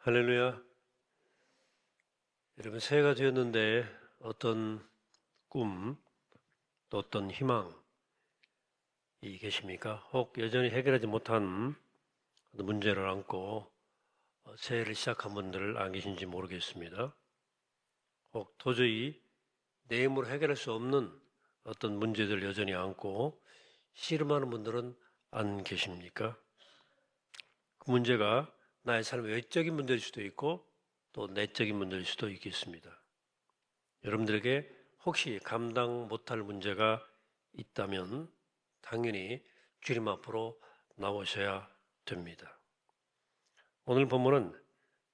할렐루야. 여러분, 새해가 되었는데 어떤 꿈, 또 어떤 희망이 계십니까? 혹 여전히 해결하지 못한 어떤 문제를 안고 새해를 시작한 분들 안 계신지 모르겠습니다. 혹 도저히 내 힘으로 해결할 수 없는 어떤 문제들 여전히 안고 씨름하는 분들은 안 계십니까? 그 문제가 나의 삶의 외적인 문제일 수도 있고 또 내적인 문제일 수도 있겠습니다. 여러분들에게 혹시 감당 못할 문제가 있다면 당연히 주님 앞으로 나오셔야 됩니다. 오늘 본문은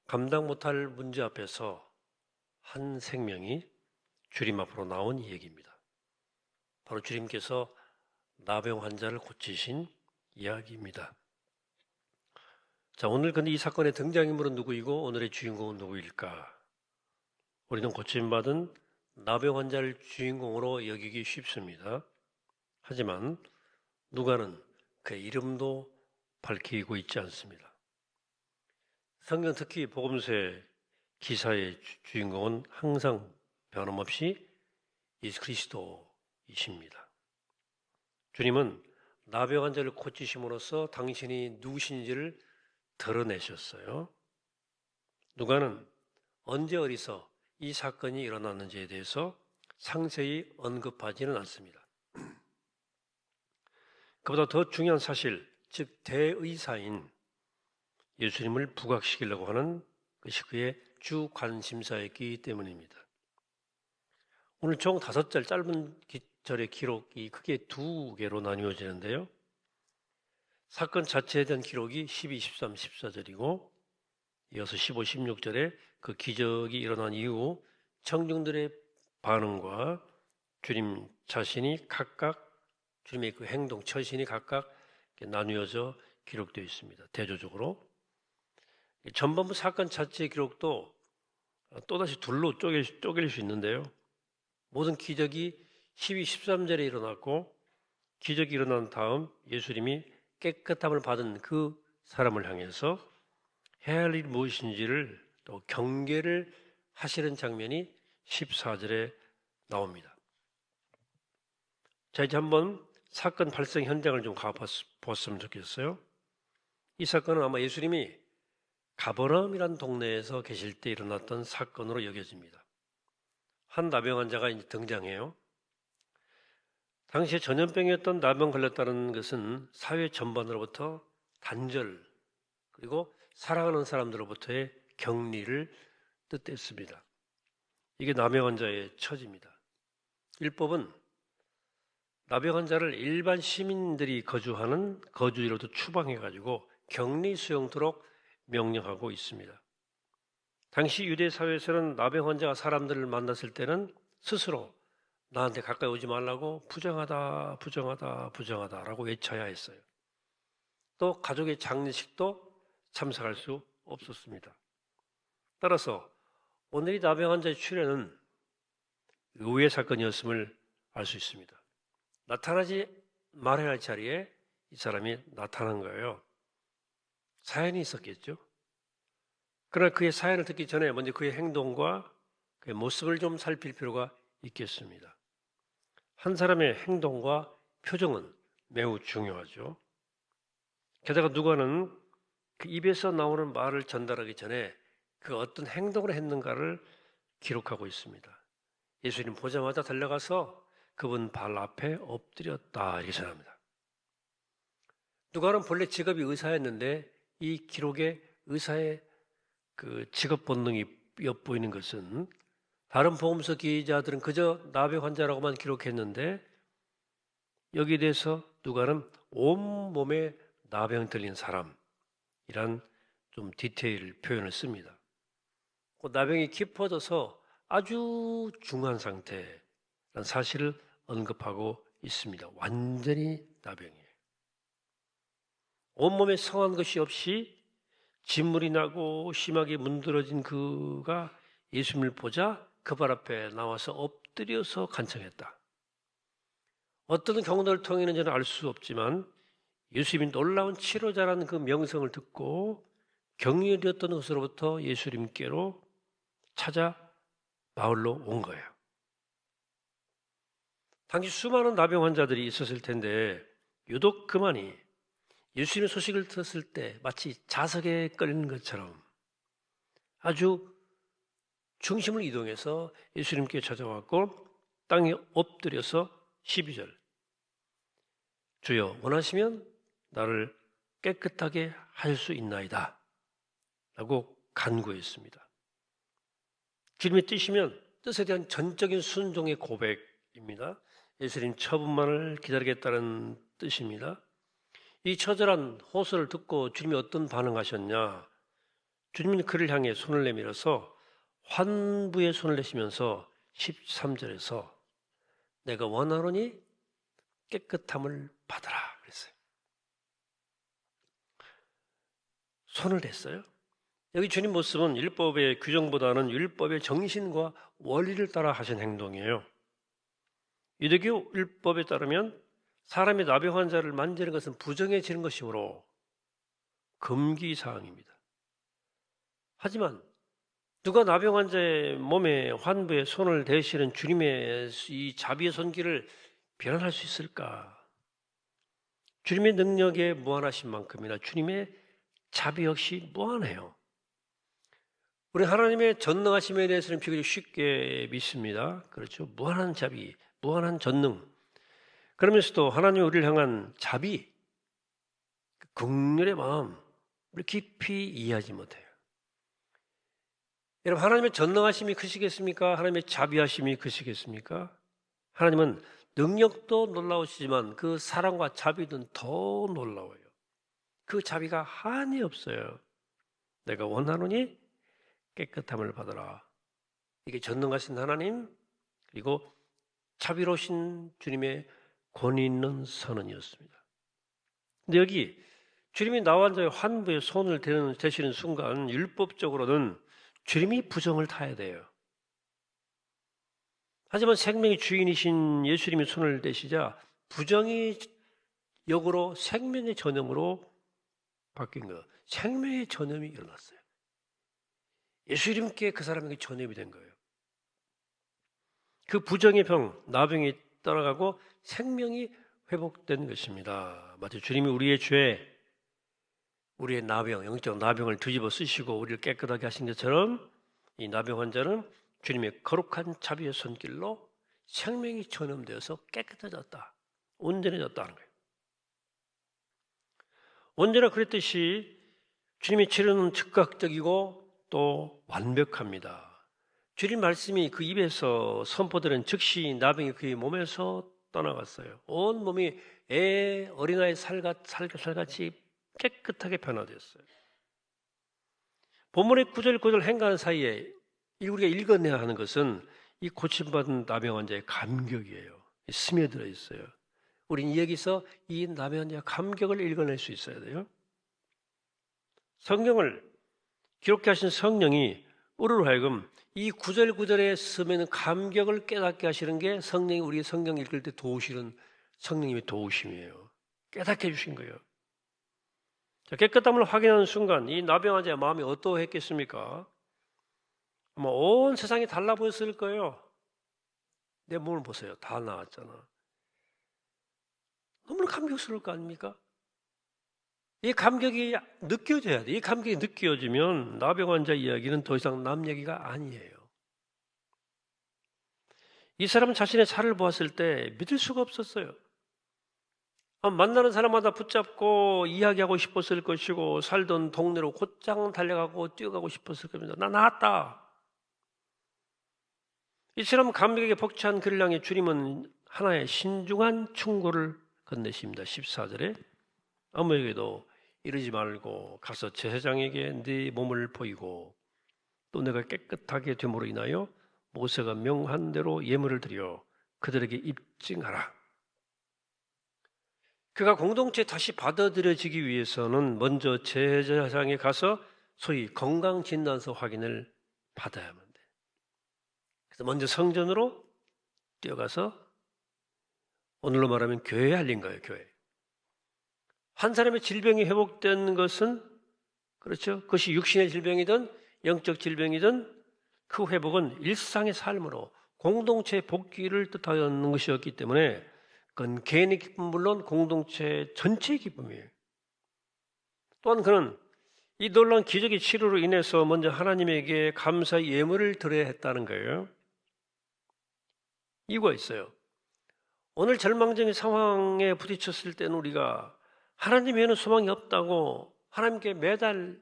감당 못할 문제 앞에서 한 생명이 주님 앞으로 나온 얘기입니다. 바로 주님께서 나병 환자를 고치신 이야기입니다. 자, 오늘 근데 이 사건의 등장인물은 누구이고 오늘의 주인공은 누구일까? 우리는 고침받은 나병 환자를 주인공으로 여기기 쉽습니다. 하지만 누가는 그의 이름도 밝히고 있지 않습니다. 성경 특히 복음서의 기사의 주인공은 항상 변함없이 예수 그리스도이십니다. 주님은 나병 환자를 고치심으로써 당신이 누구신지를 드러내셨어요. 누가는 언제 어디서 이 사건이 일어났는지에 대해서 상세히 언급하지는 않습니다. 그보다 더 중요한 사실, 즉 대의사인 예수님을 부각시키려고 하는 것이 그의 주 관심사였기 때문입니다. 오늘 총 5절 짧은 절의 기록이 크게 2개로 나뉘어지는데요. 사건 자체에 대한 기록이 12, 13, 14절이고 이어서 15, 16절에 그 기적이 일어난 이후 청중들의 반응과 주님 자신이 각각 주님의 그 행동, 처신이 각각 나누어져 기록되어 있습니다. 대조적으로. 전반부 사건 자체의 기록도 또다시 둘로 쪼갤 수 있는데요. 모든 기적이 12, 13절에 일어났고 기적이 일어난 다음 예수님이 깨끗함을 받은 그 사람을 향해서 해야 할 일이 무엇인지를 또 경계를 하시는 장면이 14절에 나옵니다. 자, 이제 한번 사건 발생 현장을 좀 가봤으면 좋겠어요. 이 사건은 아마 예수님이 가버나움이라는 동네에서 계실 때 일어났던 사건으로 여겨집니다. 한 나병 환자가 이제 등장해요. 당시에 전염병이었던 나병 걸렸다는 것은 사회 전반으로부터 단절 그리고 사랑하는 사람들로부터의 격리를 뜻했습니다. 이게 나병 환자의 처지입니다. 율법은 나병 환자를 일반 시민들이 거주하는 거주지로부터 추방해가지고 격리 수용토록 명령하고 있습니다. 당시 유대 사회에서는 나병 환자가 사람들을 만났을 때는 스스로 나한테 가까이 오지 말라고 부정하다, 부정하다, 부정하다라고 외쳐야 했어요. 또 가족의 장례식도 참석할 수 없었습니다. 따라서 오늘 이 나병 환자의 출현은 의외의 사건이었음을 알 수 있습니다. 나타나지 말아야 할 자리에 이 사람이 나타난 거예요. 사연이 있었겠죠. 그러나 그의 사연을 듣기 전에 먼저 그의 행동과 그의 모습을 좀 살필 필요가 있겠습니다. 한 사람의 행동과 표정은 매우 중요하죠. 게다가 누가는 그 입에서 나오는 말을 전달하기 전에 그 어떤 행동을 했는가를 기록하고 있습니다. 예수님 보자마자 달려가서 그분 발 앞에 엎드렸다 이렇게 전합니다. 누가는 본래 직업이 의사였는데 이 기록에 의사의 그 직업 본능이 엿보이는 것은 다른 복음서 기자들은 그저 나병 환자라고만 기록했는데 여기에 대해서 누가는 온몸에 나병 들린 사람이란 좀 디테일 표현을 씁니다. 그 나병이 깊어져서 아주 중한 상태라는 사실을 언급하고 있습니다. 완전히 나병이에요. 온몸에 성한 것이 없이 진물이 나고 심하게 문드러진 그가 예수님을 보자 그 발 앞에 나와서 엎드려서 간청했다. 어떤 경로를 통해는 저는 알 수 없지만 예수님이 놀라운 치료자라는 그 명성을 듣고 격리되었던 것으로부터 예수님께로 찾아 마을로 온 거예요. 당시 수많은 나병 환자들이 있었을 텐데 유독 그만이 예수님의 소식을 들었을 때 마치 자석에 끌리는 것처럼 아주 중심을 이동해서 예수님께 찾아왔고 땅에 엎드려서 12절 주여 원하시면 나를 깨끗하게 하실 수 있나이다 라고 간구했습니다. 주님의 뜻에 대한 전적인 순종의 고백입니다. 예수님 처분만을 기다리겠다는 뜻입니다. 이 처절한 호소를 듣고 주님이 어떤 반응하셨냐? 주님은 그를 향해 손을 내밀어서 환부에 손을 내시면서 13절에서 내가 원하노니 깨끗함을 받아라 그랬어요. 손을 댔어요. 여기 주님 모습은 율법의 규정보다는 율법의 정신과 원리를 따라 하신 행동이에요. 유대교 율법에 따르면 사람이 나병 환자를 만지는 것은 부정해지는 것이므로 금기사항입니다. 하지만 누가 나병 환자의 몸에 환부에 손을 대시는 주님의 이 자비의 손길을 변환할 수 있을까? 주님의 능력에 무한하신 만큼이나 주님의 자비 역시 무한해요. 우리 하나님의 전능하심에 대해서는 비교적 쉽게 믿습니다. 그렇죠? 무한한 자비, 무한한 전능. 그러면서도 하나님이 우리를 향한 자비, 긍휼의 마음, 우리 깊이 이해하지 못해요. 여러분, 하나님의 전능하심이 크시겠습니까? 하나님의 자비하심이 크시겠습니까? 하나님은 능력도 놀라우시지만 그 사랑과 자비는 더 놀라워요. 그 자비가 한이 없어요. 내가 원하노니 깨끗함을 받아라. 이게 전능하신 하나님 그리고 자비로우신 주님의 권위 있는 선언이었습니다. 근데 여기 주님이 나와 앉아 환부에 손을 대시는 순간 율법적으로는 주님이 부정을 타야 돼요. 하지만 생명의 주인이신 예수님이 손을 대시자 부정의 역으로 생명의 전염으로 바뀐 거. 생명의 전염이 일어났어요. 예수님께 그 사람에게 전염이 된 거예요. 그 부정의 병, 나병이 떠나가고 생명이 회복된 것입니다. 마치 주님이 우리의 죄, 우리의 나병, 영적 나병을 뒤집어 쓰시고 우리를 깨끗하게 하신 것처럼 이 나병 환자는 주님의 거룩한 자비의 손길로 생명이 전염되어서 깨끗해졌다. 온전해졌다는 거예요. 언제나 그랬듯이 주님의 치료는 즉각적이고 또 완벽합니다. 주님 말씀이 그 입에서 선포되는 즉시 나병이 그의 몸에서 떠나갔어요. 온 몸이 어린아이 살같이 깨끗하게 변화됐어요. 본문의 구절 행간 사이에 우리가 읽어내야 하는 것은 이 고침받은 나병 환자의 감격이에요. 스며들어 있어요. 우린 여기서 이 나병 환자의 감격을 읽어낼 수 있어야 돼요. 성경을 기록해 하신 성령이 우리로 하여금 이 구절구절에 쓰면 감격을 깨닫게 하시는 게 성령이 우리 성경 읽을 때 도우시는 성령님의 도우심이에요. 깨닫게 해주신 거예요. 자, 깨끗함을 확인하는 순간 이 나병 환자의 마음이 어떠했겠습니까? 아마 온 세상이 달라 보였을 거예요. 내 몸을 보세요. 다 나았잖아. 너무나 감격스러울 거 아닙니까? 이 감격이 느껴져야 돼. 이 감격이 느껴지면 나병 환자 이야기는 더 이상 남 얘기가 아니에요. 이 사람은 자신의 살을 보았을 때 믿을 수가 없었어요. 만나는 사람마다 붙잡고 이야기하고 싶었을 것이고 살던 동네로 곧장 달려가고 뛰어가고 싶었을 겁니다. 나 나았다. 이 사람 감격에 벅찬 그를 향해 주님은 하나의 신중한 충고를 건네십니다. 14절에 아무에게도 이러지 말고 가서 제사장에게 네 몸을 보이고 또 내가 깨끗하게 됨으로 인하여 모세가 명한 대로 예물을 드려 그들에게 입증하라. 그가 공동체에 다시 받아들여지기 위해서는 먼저 제사장에 가서 소위 건강진단서 확인을 받아야만 돼. 그래서 먼저 성전으로 뛰어가서 오늘로 말하면 교회에 알린 거예요. 교회. 한 사람의 질병이 회복된 것은 그렇죠? 그것이 육신의 질병이든 영적 질병이든 그 회복은 일상의 삶으로 공동체의 복귀를 뜻하는 것이었기 때문에 그건 개인의 기쁨 물론 공동체 전체의 기쁨이에요. 또한 그는 이 놀라운 기적의 치료로 인해서 먼저 하나님에게 감사의 예물을 드려야 했다는 거예요. 이유가 있어요. 오늘 절망적인 상황에 부딪혔을 때는 우리가 하나님 외에는 소망이 없다고 하나님께 매달려요.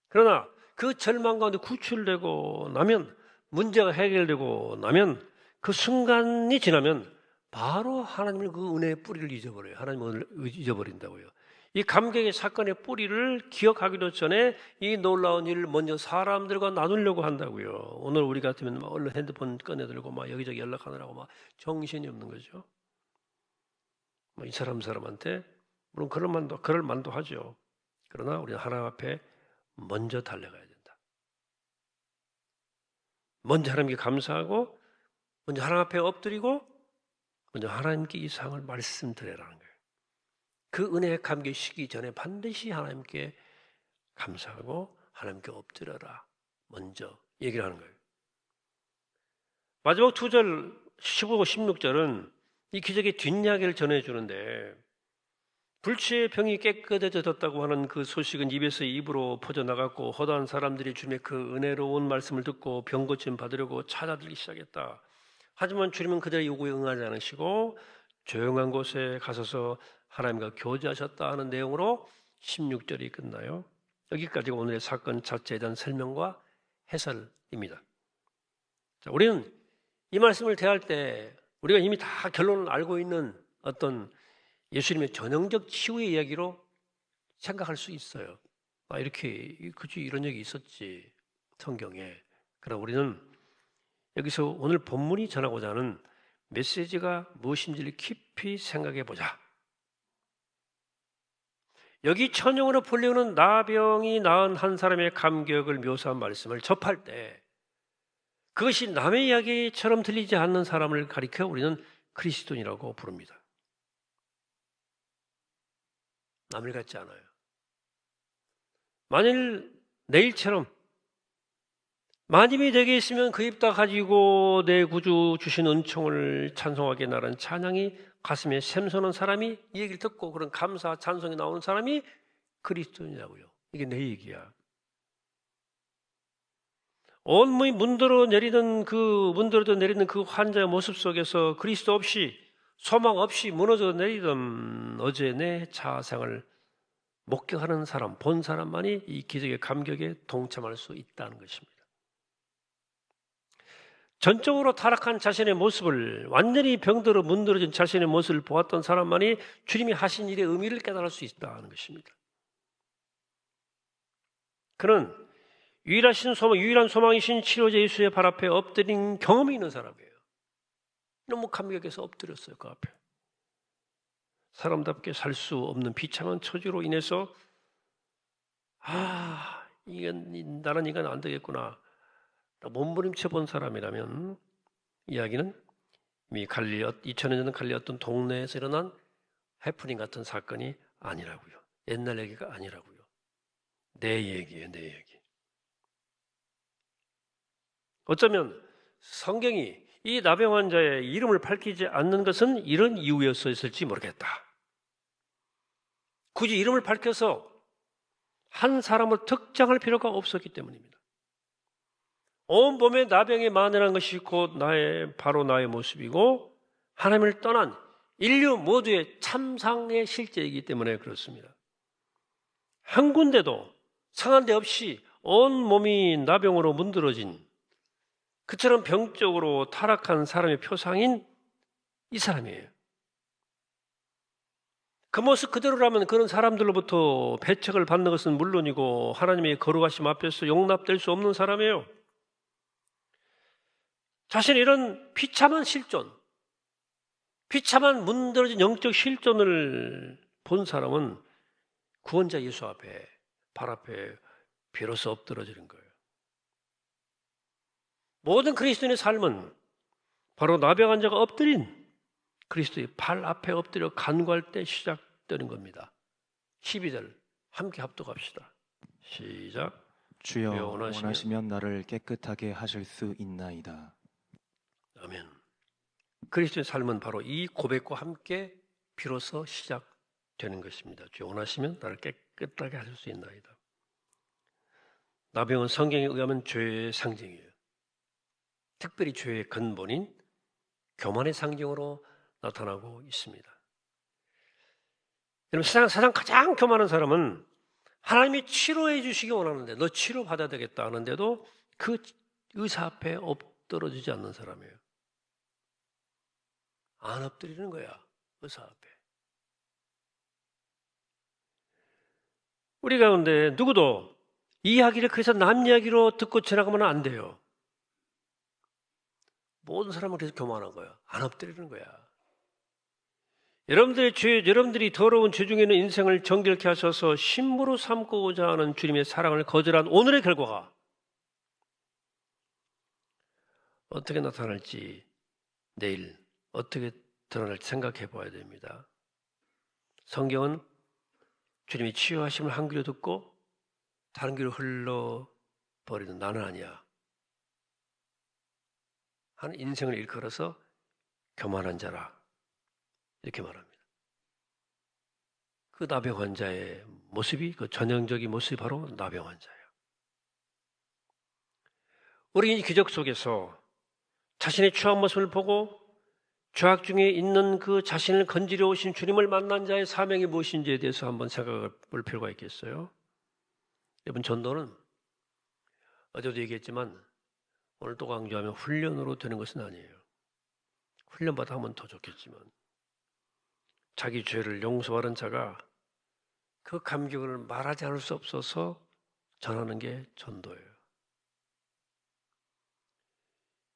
그러나 그 절망 가운데 구출되고 나면, 문제가 해결되고 나면 그 순간이 지나면 바로 하나님을 그 은혜의 뿌리를 잊어버려요. 하나님을 잊어버린다고요. 이 감격의 사건의 뿌리를 기억하기도 전에 이 놀라운 일을 먼저 사람들과 나누려고 한다고요. 오늘 우리 같으면 막 얼른 핸드폰 꺼내들고 막 여기저기 연락하느라고 막 정신이 없는 거죠. 이 사람한테 물론 그럴 만도 하죠. 그러나 우리는 하나님 앞에 먼저 달려가야 된다. 먼저 하나님께 감사하고 먼저 하나님 앞에 엎드리고 먼저 하나님께 이 상을 말씀드리라는 거예요. 그 은혜의 감격이 시기 전에 반드시 하나님께 감사하고 하나님께 엎드려라. 먼저 얘기를 하는 거예요. 마지막 2절 15, 16절은 이 기적의 뒷이야기를 전해주는데 불치의 병이 깨끗해졌다고 하는 그 소식은 입에서 입으로 퍼져나갔고 허다한 사람들이 주님의 그 은혜로운 말씀을 듣고 병 고침 받으려고 찾아들기 시작했다. 하지만 주님은 그들의 요구에 응하지 않으시고 조용한 곳에 가셔서 하나님과 교제하셨다 하는 내용으로 16절이 끝나요. 여기까지가 오늘의 사건 자체에 대한 설명과 해설입니다. 자, 우리는 이 말씀을 대할 때 우리가 이미 다 결론을 알고 있는 어떤 예수님의 전형적 치유의 이야기로 생각할 수 있어요. 이렇게 그치 이런 얘기 있었지 성경에. 그러나 우리는 여기서 오늘 본문이 전하고자 하는 메시지가 무엇인지를 깊이 생각해 보자. 여기 천영으로 불리우는 나병이 나은 한 사람의 감격을 묘사한 말씀을 접할 때 그것이 남의 이야기처럼 들리지 않는 사람을 가리켜 우리는 그리스도인이라고 부릅니다. 남일 같지 않아요. 만일 내일처럼 마님이 되게 있으면 그 입 다 가지고 내 구주 주신 은총을 찬송하게 나란 찬양이 가슴에 샘솟는 사람이 이 얘기를 듣고 그런 감사 찬송이 나오는 사람이 그리스도인이라고요. 이게 내 얘기야. 온몸이 문드러져 내리는 그 환자의 모습 속에서 그리스도 없이 소망 없이 무너져 내리던 어제 내 자아생을 목격하는 사람, 본 사람만이 이 기적의 감격에 동참할 수 있다는 것입니다. 전적으로 타락한 자신의 모습을, 완전히 병들어 문드러진 자신의 모습을 보았던 사람만이 주님이 하신 일의 의미를 깨달을 수 있다는 것입니다. 그는 유일한 소망이신 치료자 예수의 발 앞에 엎드린 경험이 있는 사람이에요. 너무 감격해서 엎드렸어요. 그 앞에. 사람답게 살 수 없는 비참한 처지로 인해서 나는 이건 안 되겠구나. 몸부림쳐 본 사람이라면 이야기는 이미 2000년 전 갈릴리 어떤 동네에서 일어난 해프닝 같은 사건이 아니라고요. 옛날 얘기가 아니라고요. 내 얘기예요. 내 얘기. 어쩌면 성경이 이 나병 환자의 이름을 밝히지 않는 것은 이런 이유였을지 모르겠다. 굳이 이름을 밝혀서 한 사람을 특정할 필요가 없었기 때문입니다. 온몸에 나병이 만연한 것이 곧 바로 나의 모습이고 하나님을 떠난 인류 모두의 참상의 실제이기 때문에 그렇습니다. 한 군데도 상한 데 없이 온몸이 나병으로 문드러진 그처럼 병적으로 타락한 사람의 표상인 이 사람이에요. 그 모습 그대로라면 그런 사람들로부터 배척을 받는 것은 물론이고 하나님의 거룩하심 앞에서 용납될 수 없는 사람이에요. 자신의 이런 비참한 실존, 비참한 문드러진 영적 실존을 본 사람은 구원자 예수 앞에, 발 앞에 비로소 엎드러지는 거예요. 모든 그리스도인의 삶은 바로 나병 환자가 엎드린 그리스도의 발 앞에 엎드려 간구할 때 시작되는 겁니다. 12절 함께 합독합시다. 시작. 주여 주여 원하시면 나를 깨끗하게 하실 수 있나이다. 아멘. 그리스도의 삶은 바로 이 고백과 함께 비로소 시작되는 것입니다. 주여 원하시면 나를 깨끗하게 하실 수 있나이다. 나병은 성경에 의하면 죄의 상징이에요. 특별히 죄의 근본인 교만의 상징으로 나타나고 있습니다. 여러분, 세상 가장 교만한 사람은 하나님이 치료해 주시기 원하는데, 너 치료받아야 되겠다 하는데도 그 의사 앞에 엎드러지지 않는 사람이에요. 안 엎드리는 거야, 의사 앞에. 우리 가운데 누구도 이 이야기를 그래서 남 이야기로 듣고 지나가면 안 돼요. 모든 사람은 그래서 교만한 거야. 안 엎드리는 거야. 여러분들이 더러운 죄 중에 있는 인생을 정결케 하셔서 신부로 삼고자 하는 주님의 사랑을 거절한 오늘의 결과가 어떻게 나타날지 내일 어떻게 드러날지 생각해 봐야 됩니다. 성경은 주님이 치유하심을 한 귀로 듣고 다른 귀로 흘러버리는 나는 아니야 하는 인생을 일컬어서 교만한 자라 이렇게 말합니다. 그 나병 환자의 모습이, 그 전형적인 모습이 바로 나병 환자예요. 우리는 이 기적 속에서 자신의 추한 모습을 보고 죄악 중에 있는 그 자신을 건지려 오신 주님을 만난 자의 사명이 무엇인지에 대해서 한번 생각해 볼 필요가 있겠어요. 여러분, 전도는 어제도 얘기했지만 오늘 또 강조하면 훈련으로 되는 것은 아니에요. 훈련받아 하면 더 좋겠지만 자기 죄를 용서하는 자가 그 감격을 말하지 않을 수 없어서 전하는 게 전도예요.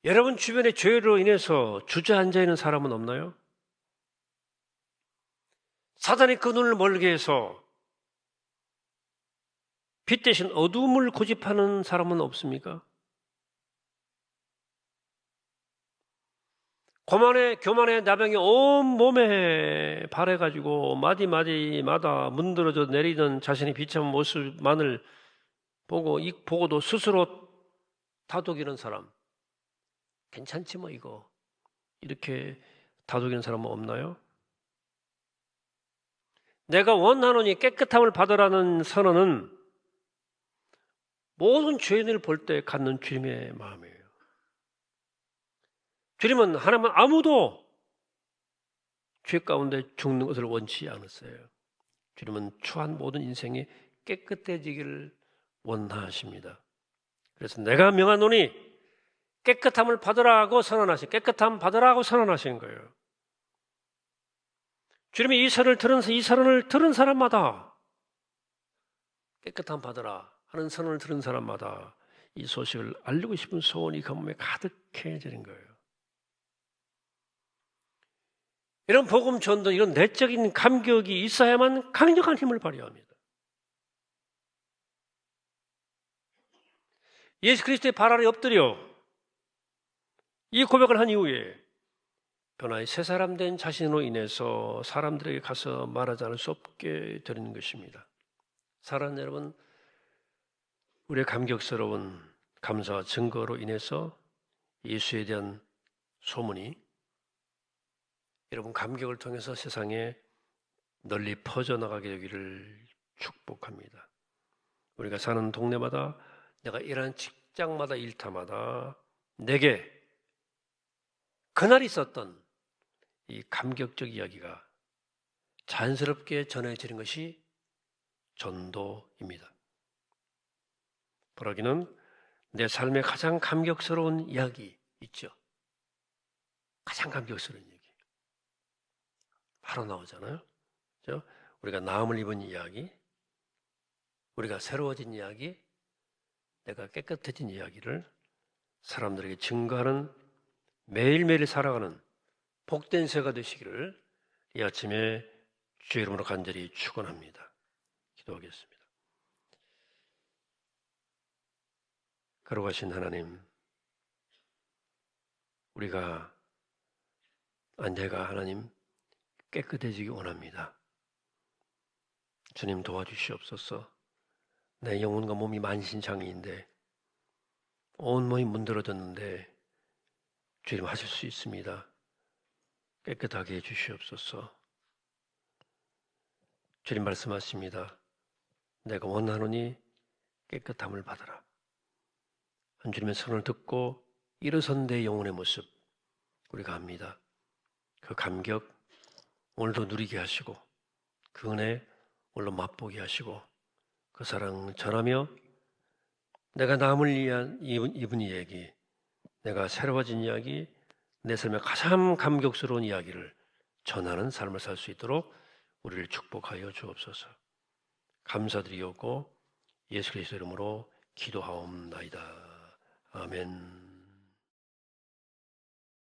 여러분 주변에 죄로 인해서 주저앉아 있는 사람은 없나요? 사단이 그 눈을 멀게 해서 빛 대신 어두움을 고집하는 사람은 없습니까? 교만의 나병이 온 몸에 발해가지고 마디마디마다 문드러져 내리던 자신의 비참한 모습만을 보고도 스스로 다독이는 사람. 괜찮지 뭐 이거. 이렇게 다독이는 사람은 없나요? 내가 원하노니 깨끗함을 받으라는 선언은 모든 죄인을 볼 때 갖는 주님의 마음이에요. 주님은 하나님은 아무도 죄 가운데 죽는 것을 원치 않았어요. 주님은 추한 모든 인생이 깨끗해지기를 원하십니다. 그래서 내가 명하노니 깨끗함을 받으라고 선언하신 거예요. 주님이 이 선언을 들은 사람마다 깨끗함 받으라 하는 선언을 들은 사람마다 이 소식을 알리고 싶은 소원이 그 몸에 가득해지는 거예요. 이런 복음 전도, 이런 내적인 감격이 있어야만 강력한 힘을 발휘합니다. 예수 그리스도의 발 아래 엎드려 이 고백을 한 이후에 변화의 새 사람 된 자신으로 인해서 사람들에게 가서 말하지 않을 수 없게 되는 것입니다. 사랑하는 여러분, 우리의 감격스러운 감사와 증거로 인해서 예수에 대한 소문이 여러분 감격을 통해서 세상에 널리 퍼져나가게 되기를 축복합니다. 우리가 사는 동네마다, 내가 일하는 직장마다, 일터마다 내게 그날 있었던 이 감격적 이야기가 자연스럽게 전해지는 것이 전도입니다. 보라기는 내 삶의 가장 감격스러운 이야기 있죠. 가장 감격스러운 얘기. 바로 나오잖아요. 그렇죠? 우리가 나음을 입은 이야기, 우리가 새로워진 이야기, 내가 깨끗해진 이야기를 사람들에게 증거하는 매일매일 살아가는 복된 새가 되시기를 이 아침에 주의 이름으로 간절히 축원합니다. 기도하겠습니다. 거룩하신 하나님, 내가 하나님 깨끗해지기 원합니다. 주님 도와주시옵소서. 내 영혼과 몸이 만신창이인데 온몸이 문드러졌는데 주님 하실 수 있습니다. 깨끗하게 해주시옵소서. 주님 말씀하십니다. 내가 원하노니 깨끗함을 받아라. 주님의 선을 듣고 일어선 내 영혼의 모습 우리가 압니다. 그 감격 오늘도 누리게 하시고 그 은혜 오늘도 맛보게 하시고 그 사랑 전하며 내가 남을 위한 입은 이야기, 내가 새로워진 이야기, 내 삶의 가장 감격스러운 이야기를 전하는 삶을 살 수 있도록 우리를 축복하여 주옵소서. 감사드리옵고 예수 그리스도 이름으로 기도하옵나이다. 아멘.